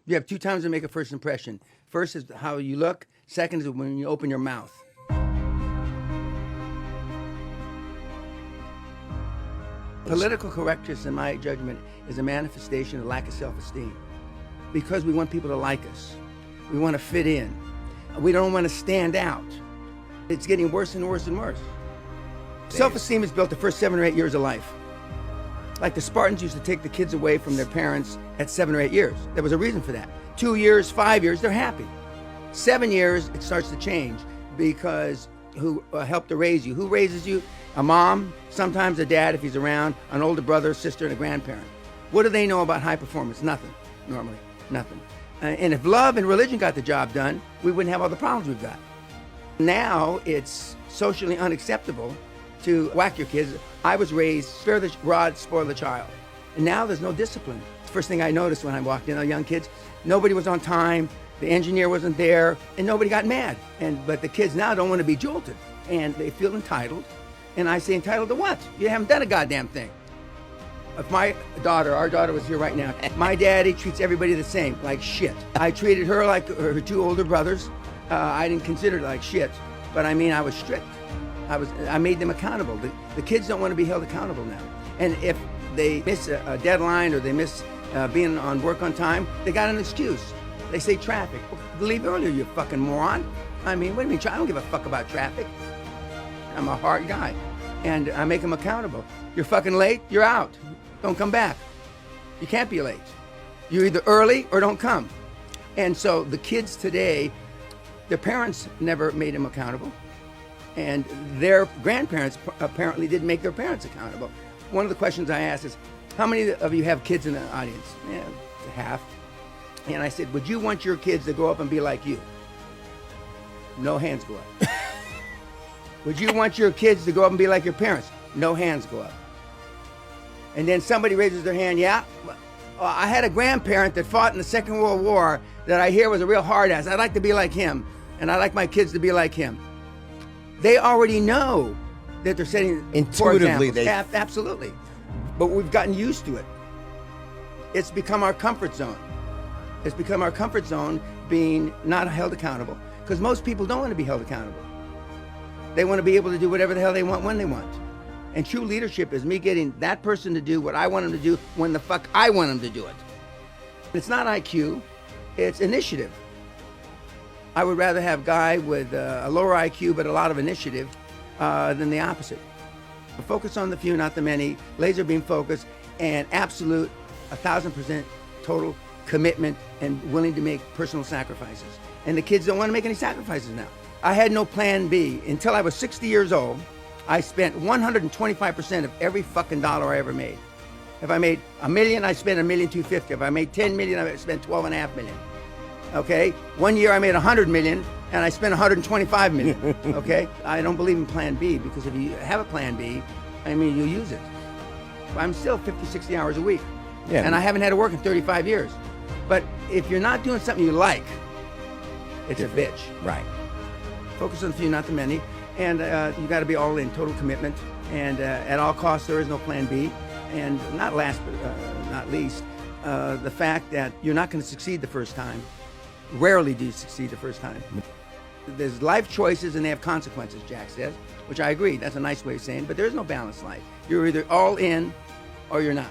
You have two times to make a first impression. First is how you look. Second is when you open your mouth. Political correctness, in my judgment, is a manifestation of lack of self-esteem. Because we want people to like us. We want to fit in. We don't want to stand out. It's getting worse and worse and worse. Self-esteem is built the first 7 or 8 years of life. Like the Spartans used to take the kids away from their parents at 7 or 8 years. There was a reason for that. 2 years, 5 years, they're happy. 7 years, it starts to change because who helped to raise you? Who raises you? A mom, sometimes a dad if he's around, an older brother, sister, and a grandparent. What do they know about high performance? Nothing, normally, nothing. And if love and religion got the job done, we wouldn't have all the problems we've got. Now it's socially unacceptable to whack your kids. I was raised, spare the rod, spoil the child. And now there's no discipline. The first thing I noticed when I walked in, young kids, nobody was on time, the engineer wasn't there, and nobody got mad. But the kids now don't want to be jolted, and they feel entitled. And I say, entitled to what? You haven't done a goddamn thing. If my daughter, our daughter was here right now, my daddy treats everybody the same, like shit. I treated her like her two older brothers. I didn't consider it like shit, but I mean, I was strict. I made them accountable. The kids don't want to be held accountable now. And if they miss a deadline or they miss being on work on time, they got an excuse. They say traffic. Well, leave earlier, you fucking moron. I mean, what do you mean? I don't give a fuck about traffic. I'm a hard guy. And I make them accountable. You're fucking late, you're out. Don't come back. You can't be late. You're either early or don't come. And so the kids today, their parents never made them accountable. And their grandparents apparently didn't make their parents accountable. One of the questions I asked is, how many of you have kids in the audience? Yeah, half. And I said, would you want your kids to grow up and be like you? No hands go up. Would you want your kids to grow up and be like your parents? No hands go up. And then somebody raises their hand, yeah. I had a grandparent that fought in the Second World War that I hear was a real hard ass. I'd like to be like him, and I'd like my kids to be like him. They already know that they're setting intuitively. Absolutely, but we've gotten used to it. It's become our comfort zone. It's become our comfort zone being not held accountable because most people don't want to be held accountable. They want to be able to do whatever the hell they want when they want. And true leadership is me getting that person to do what I want them to do when the fuck I want them to do it. It's not IQ, it's initiative. I would rather have a guy with a lower IQ but a lot of initiative than the opposite. Focus on the few, not the many, laser beam focus, and absolute 1,000% total commitment and willing to make personal sacrifices. And the kids don't want to make any sacrifices now. I had no plan B. Until I was 60 years old, I spent 125% of every fucking dollar I ever made. If I made $1 million, I spent $1,250,000. If I made $10 million, I spent $12.5 million. Okay? 1 year I made $100 million and I spent $125 million. Okay? I don't believe in plan B because if you have a plan B, I mean, you use it. I'm still 50, 60 hours a week. Yeah. And I haven't had to work in 35 years. But if you're not doing something you like, it's a bitch. Right. Focus on the few, not the many. And you got to be all in, total commitment. And at all costs, there is no plan B. And not last but not least, the fact that you're not going to succeed the first time. Rarely do you succeed the first time. There's life choices and they have consequences, Jack says, which I agree. That's a nice way of saying it, but there's no balanced life. You're either all in or you're not.